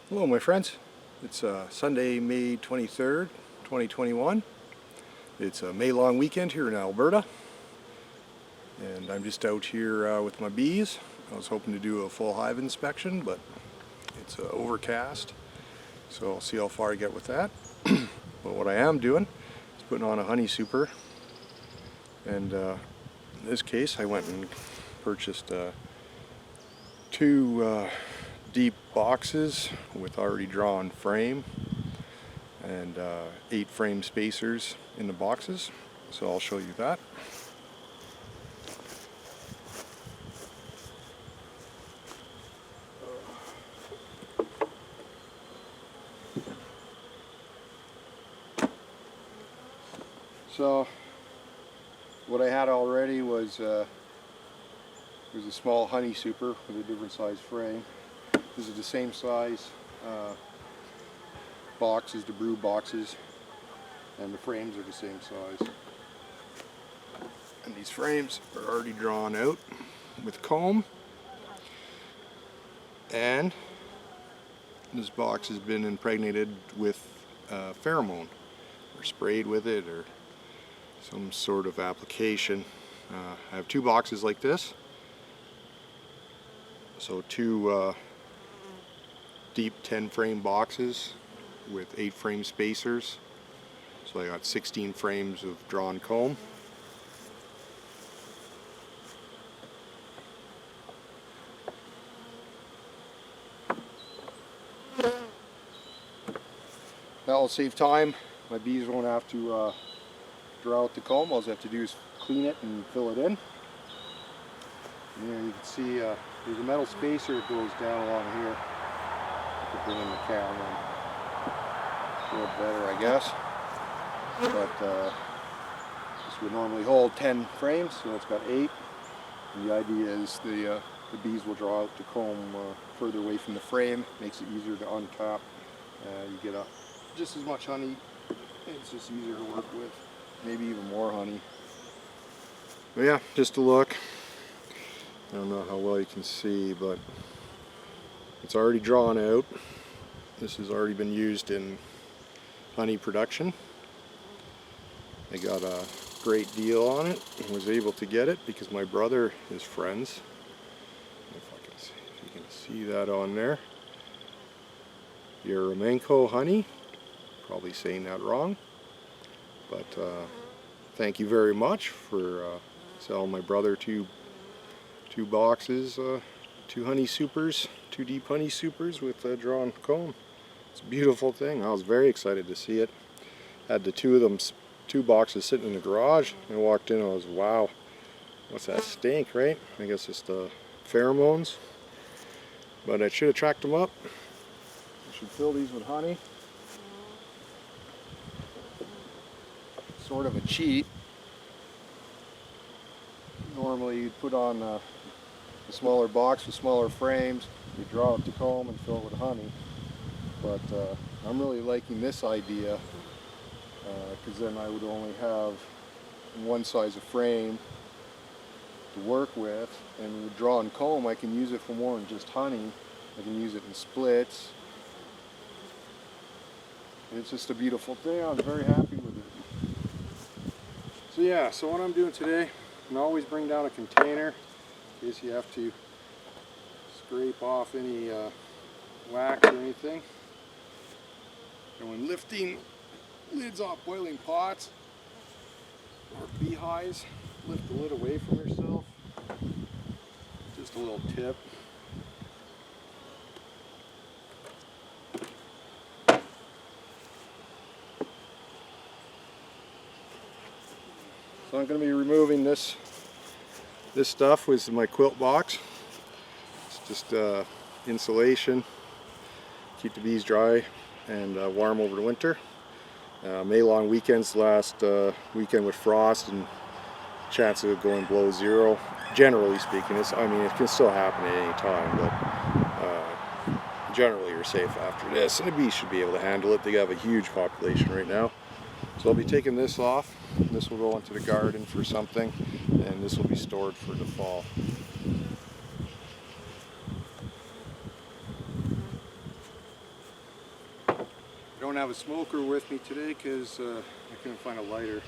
Hello my friends, it's Sunday, May 23rd, 2021. It's a May long weekend here in Alberta and I'm just out here with my bees. I was hoping to do a full hive inspection, but it's overcast, so I'll see how far I get with that. But what I am doing is putting on a honey super, and in this case I went and purchased two deep boxes with already drawn frame and 8 frame spacers in the boxes, so I'll show you that. So what I had already was a small honey super with a different size frame. This is the same size boxes, the brew boxes, and the frames are the same size. And these frames are already drawn out with comb, and this box has been impregnated with pheromone, or sprayed with it, or some sort of application. I have 2 boxes like this, so 2 deep 10 frame boxes with 8 frame spacers, so I got 16 frames of drawn comb. That will save time. My bees won't have to draw out the comb. All I have to do is clean it and fill it in. And here you can see there's a metal spacer that goes down along here. I could bring in the camera and show it better, I guess. But this would normally hold 10 frames, so it's got 8. And the idea is the bees will draw out the comb further away from the frame. Makes it easier to uncap. You get just as much honey. It's just easier to work with. Maybe even more honey. But yeah, just a look. I don't know how well you can see, but it's already drawn out. This has already been used in honey production. I got a great deal on it and was able to get it because my brother is friends. If you can see that on there. Your Romanco honey. Probably saying that wrong. But thank you very much for selling my brother two boxes, 2 honey supers, 2 deep honey supers with drawn comb. It's a beautiful thing. I was very excited to see it. Had the 2 boxes sitting in the garage. I walked in and I was, wow, what's that stink, right? I guess it's the pheromones. But I should have tracked them up. I should fill these with honey. Sort of a cheat. Normally you'd put on a smaller box with smaller frames, you draw out the comb and fill it with honey. But I'm really liking this idea because then I would only have one size of frame to work with, and with drawn comb I can use it for more than just honey. I can use it in splits. It's just a beautiful thing. I'm very happy with it. So yeah, so what I'm doing today, you can always bring down a container in case you have to scrape off any wax or anything. And when lifting lids off boiling pots or beehives, lift the lid away from yourself. Just a little tip. So I'm going to be removing this stuff with my quilt box. It's just insulation, keep the bees dry and warm over the winter. May long weekends, last weekend with frost and chance of it going below 0. Generally speaking, it can still happen at any time, but generally you're safe after this. And the bees should be able to handle it. They have a huge population right now. So I'll be taking this off. This will go into the garden for something, and this will be stored for the fall. don't have a smoker with me today because I couldn't find a lighter.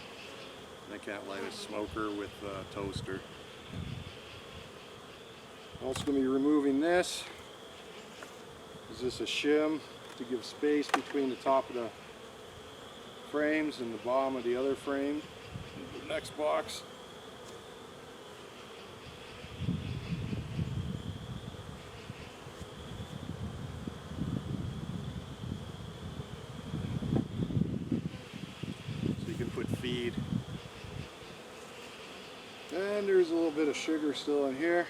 I can't light a smoker with a toaster. I'm also going to be removing this. Is this a shim to give space between the top of the frames and the bottom of the other frame. The next box. So you can put feed. And there's a little bit of sugar still in here.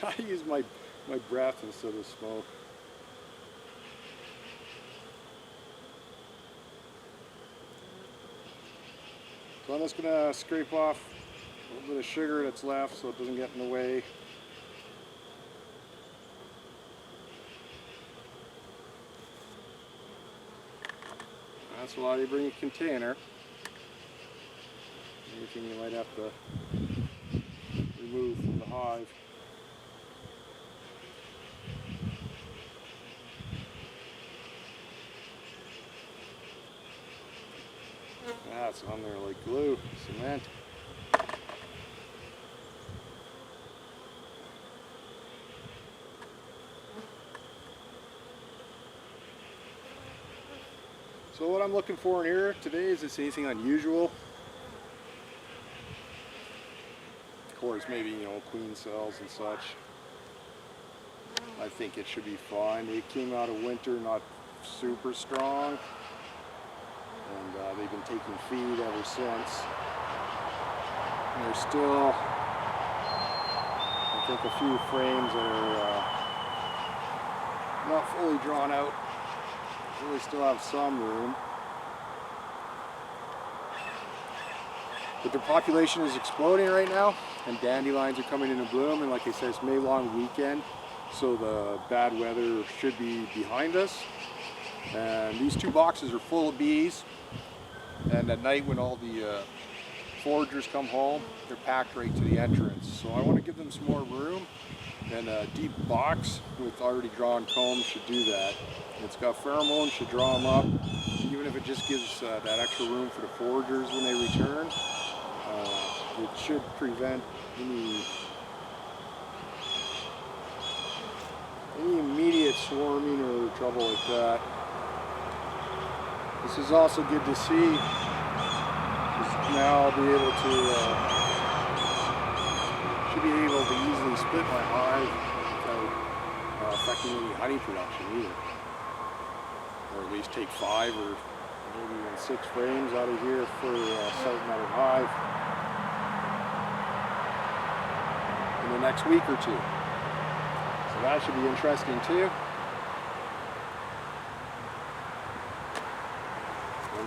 I use my breath instead of smoke. So I'm just going to scrape off a little bit of sugar that's left so it doesn't get in the way. That's why you bring a container. Anything you might have to remove from the hive. That's on there like glue, cement. So what I'm looking for in here today is this anything unusual. Of course, maybe, you know, queen cells and such. I think it should be fine. They came out of winter not super strong. And they've been taking feed ever since. And there's still, I think, a few frames that are not fully drawn out. Really still have some room. But the population is exploding right now, and dandelions are coming into bloom. And like I said, it's May long weekend, so the bad weather should be behind us. And these two boxes are full of bees. And at night when all the foragers come home, they're packed right to the entrance. So I want to give them some more room, and a deep box with already drawn combs should do that. It's got pheromones, should draw them up, even if it just gives that extra room for the foragers when they return. It should prevent any immediate swarming or trouble like that. This is also good to see, because now I'll be able to, should be able to easily split my hive without affecting any honey production either. Or at least take 5 or maybe even 6 frames out of here for starting another hive in the next week or 2. So that should be interesting too.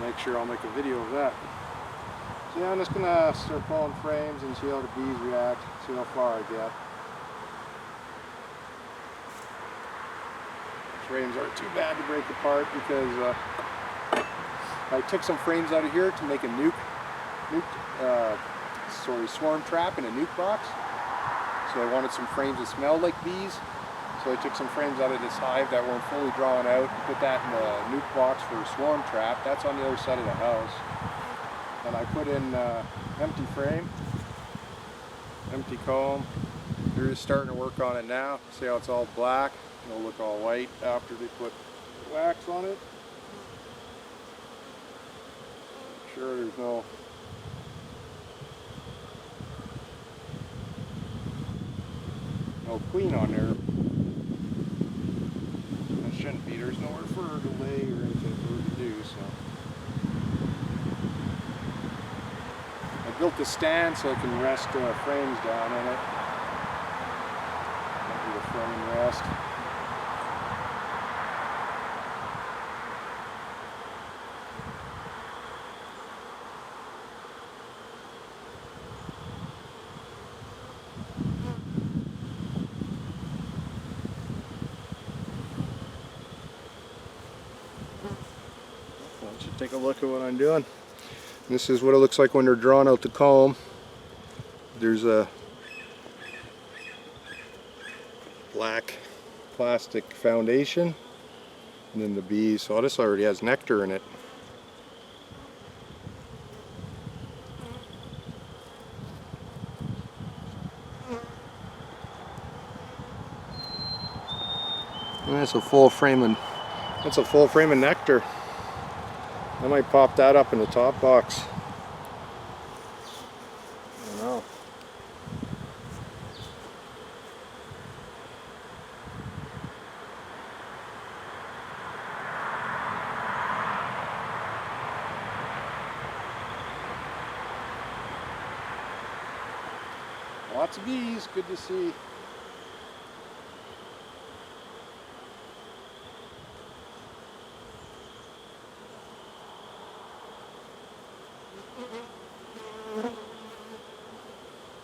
Make sure I'll make a video of that. So yeah, I'm just gonna start pulling frames and see how the bees react, see how far I get. Frames aren't too bad to break apart because I took some frames out of here to make a swarm trap in a nuke box. So I wanted some frames that smelled like bees. So I took some frames out of this hive that weren't fully drawn out and put that in a nuke box for a swarm trap. That's on the other side of the house. And I put in empty frame, empty comb. They're just starting to work on it now. See how it's all black? It'll look all white after they put wax on it. Make sure there's no queen on there. Shouldn't be. There's nowhere for her to lay or anything for her to do, so. I built a stand so I can rest frames down in it. Don't need a frame rest. Take a look at what I'm doing. This is what it looks like when they're drawn out the comb. There's a black plastic foundation, and then the bees. So this already has nectar in it. And that's a full frame of nectar. I might pop that up in the top box. I don't know. Lots of bees, good to see.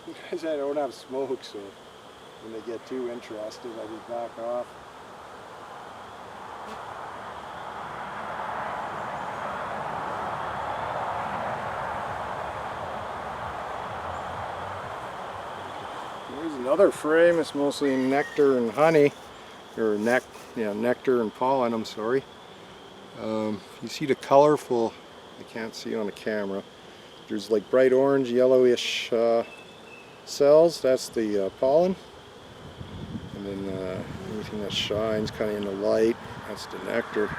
Because I don't have smoke, so when they get too interested, I just back off. Here's another frame. It's mostly nectar and honey, or nectar and pollen. I'm sorry. You see the colorful. I can't see on the camera. There's like bright orange, yellowish cells. That's the pollen, and then anything that shines kind of in the light, that's the nectar.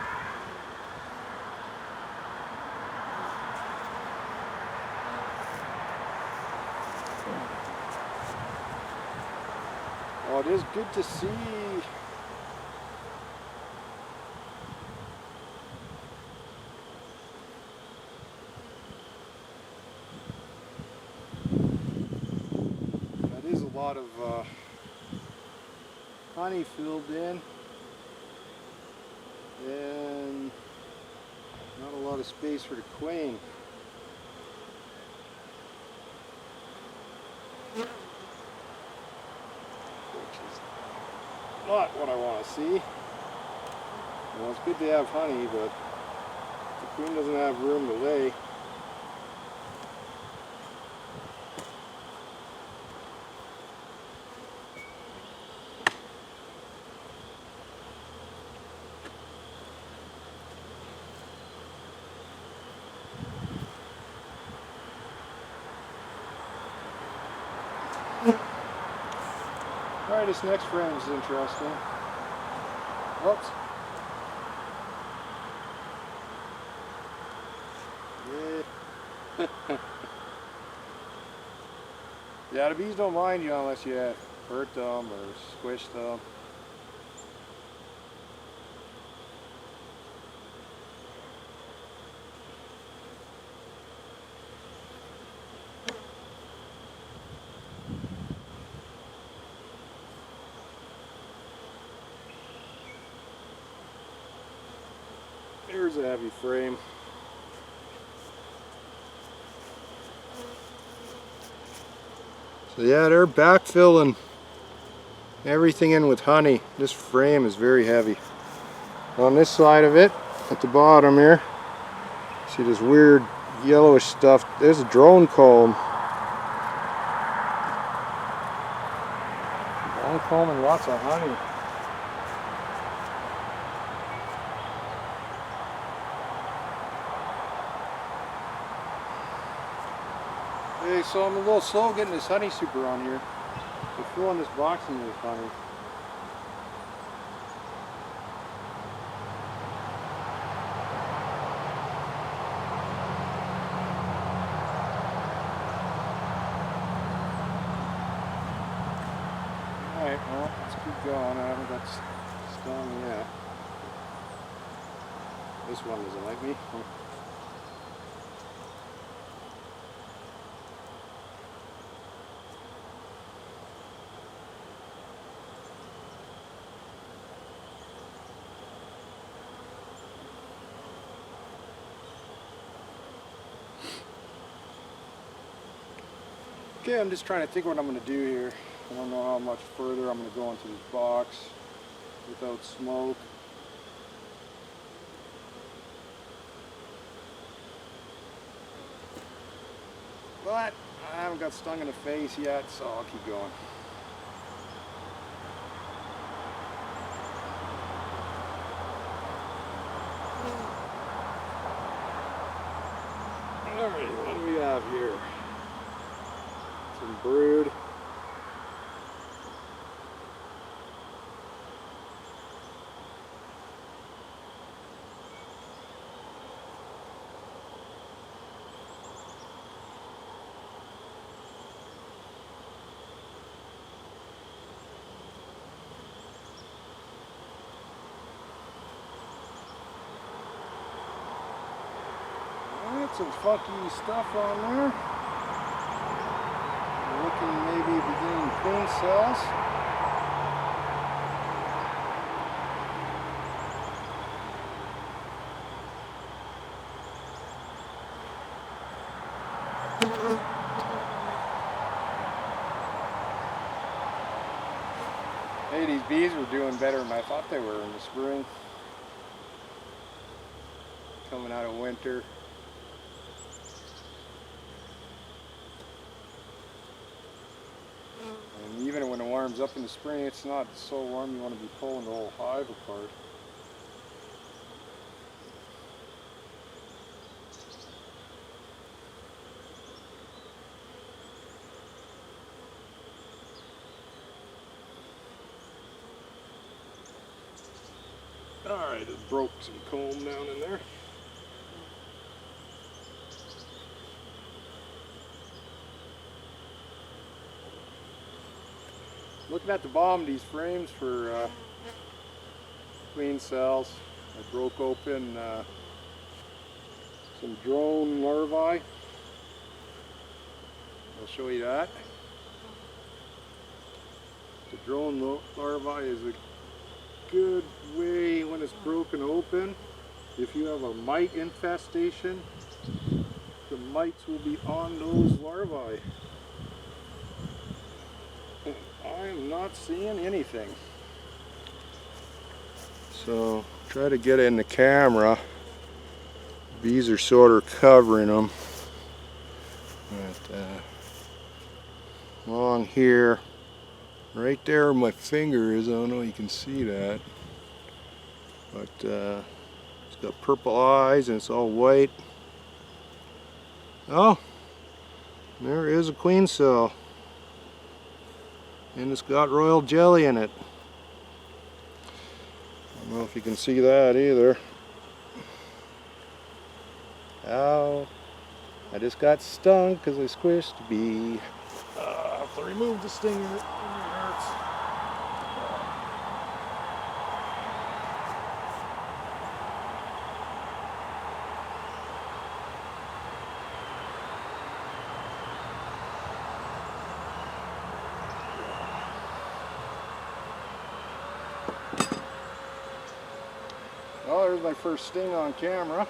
Oh, it is good to see. That is a lot of honey filled in, and not a lot of space for the queen. Not what I want to see. Well, it's good to have honey, but the queen doesn't have room to lay. Alright, this next frame is interesting. Whoops. Yeah. Yeah, the bees don't mind you unless you hurt them or squish them. Here's a heavy frame. So yeah, they're backfilling everything in with honey. This frame is very heavy. On this side of it, at the bottom here, see this weird yellowish stuff. There's a drone comb. Drone comb and lots of honey. Okay, so I'm a little slow getting this honey super on here. I'm filling this box in with honey. Alright, well, let's keep going. I haven't got stung yet. This one doesn't like me. Okay, I'm just trying to think what I'm going to do here. I don't know how much further I'm going to go into this box without smoke. But I haven't got stung in the face yet, so I'll keep going. Some brood. Some funky stuff on there. We're looking maybe beginning queen cells. Hey, these bees were doing better than I thought they were in the spring. Coming out of winter. And even when it warms up in the spring, it's not so warm you want to be pulling the whole hive apart. Alright, it broke some comb down in there. Looking at the bottom of these frames for queen cells, I broke open some drone larvae. I'll show you that. The drone larvae is a good way when it's broken open. If you have a mite infestation, the mites will be on those larvae. I am not seeing anything. So try to get it in the camera. Bees are sort of covering them. But, along here, right there where my finger is, I don't know if you can see that. But it's got purple eyes and it's all white. Oh, there is a queen cell. And it's got royal jelly in it. I don't know if you can see that either. Ow. I just got stung because I squished a bee. I have to remove the stinger. It hurts. Well, there's my first sting on camera.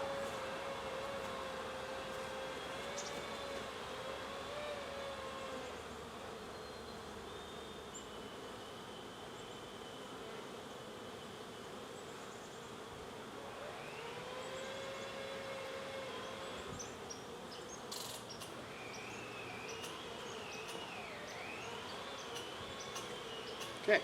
Okay.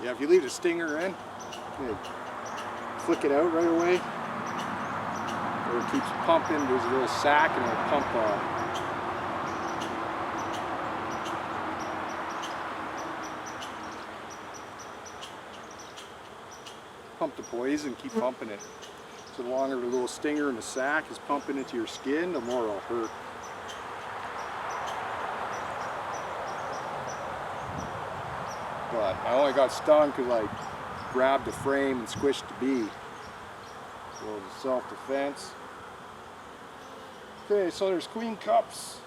Yeah, if you leave the stinger in, flick it out right away, or it keeps pumping. There's a little sack and it'll pump the poison, keep pumping it. So the longer the little stinger in the sack is pumping into your skin, the more it'll hurt. But I only got stung because I grabbed the frame and squished the bee. So it was self-defense. Okay, so there's queen cups.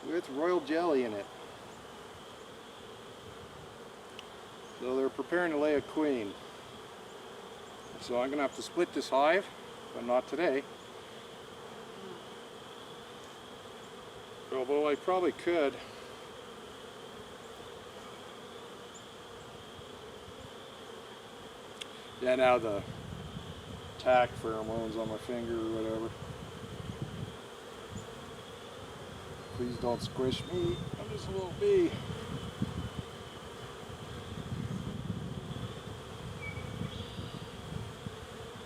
With royal jelly in it. So they're preparing to lay a queen. So I'm going to have to split this hive, but not today. Although I probably could. Yeah, now the tack pheromones on my finger or whatever. Please don't squish me. I'm just a little bee.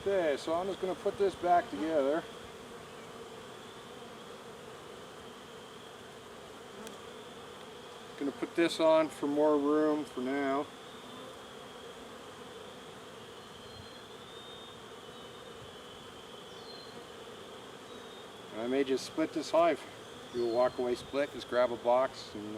Okay, so I'm just going to put this back together. Going to put this on for more room for now. I may just split this hive. Do a walk-away split, just grab a box and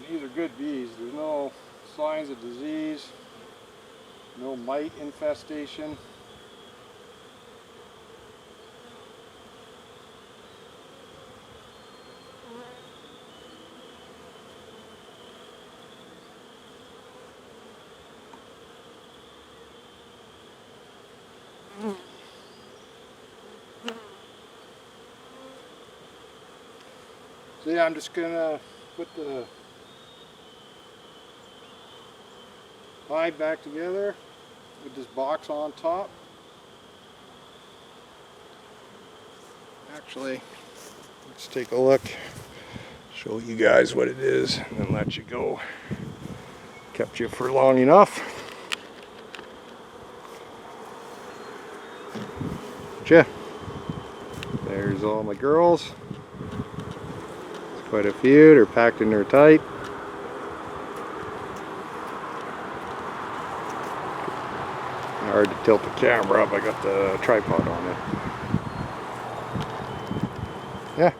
these are good bees. There's no signs of disease, no mite infestation. So yeah, I'm just gonna put the hive back together with this box on top. Actually, let's take a look, show you guys what it is, and then let you go. Kept you for long enough. Yeah, there's all my girls. There's quite a few. They're packed in there tight. Hard to tilt the camera up. I got the tripod on it. Yeah,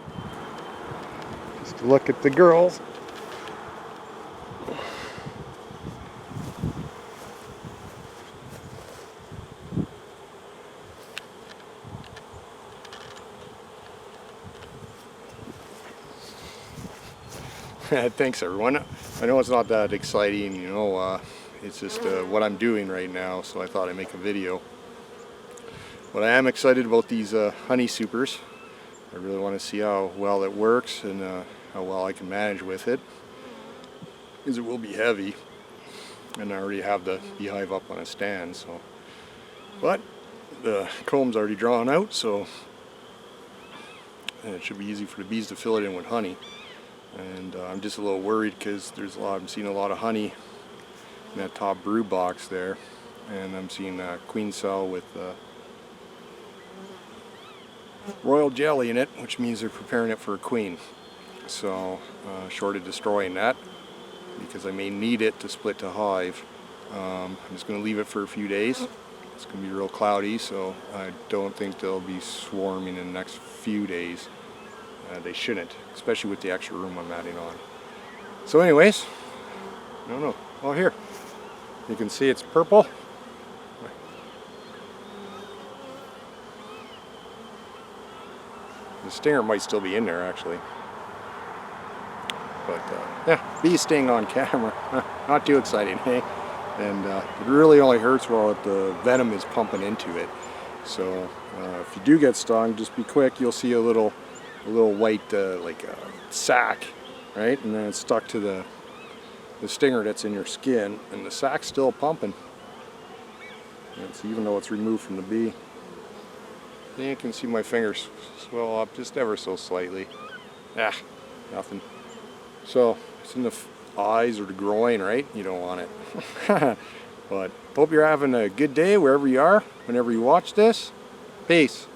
just to look at the girls. Thanks everyone. I know it's not that exciting, you know, it's just what I'm doing right now, so I thought I'd make a video. But I am excited about these honey supers. I really want to see how well it works and how well I can manage with it, because it will be heavy, and I already have the beehive up on a stand. So, but the comb's already drawn out, so it should be easy for the bees to fill it in with honey. And I'm just a little worried because I'm seeing a lot of honey in that top brood box there, and I'm seeing a queen cell with royal jelly in it, which means they're preparing it for a queen. So short of destroying that, because I may need it to split to hive, I'm just going to leave it for a few days. It's going to be real cloudy, so I don't think they'll be swarming in the next few days. They shouldn't, especially with the extra room I'm adding on. So anyways, no. Oh, here. You can see it's purple. The stinger might still be in there, actually. But, yeah, bee sting on camera. Not too exciting, hey? And it really only hurts while the venom is pumping into it. So, if you do get stung, just be quick. You'll see a little white like a sac, right, and then it's stuck to the stinger that's in your skin, and the sac's still pumping. And so even though it's removed from the bee, you can see my fingers swell up just ever so slightly. Nothing. So it's in the eyes or the groin, right? You don't want it. But hope you're having a good day wherever you are, whenever you watch this. Peace.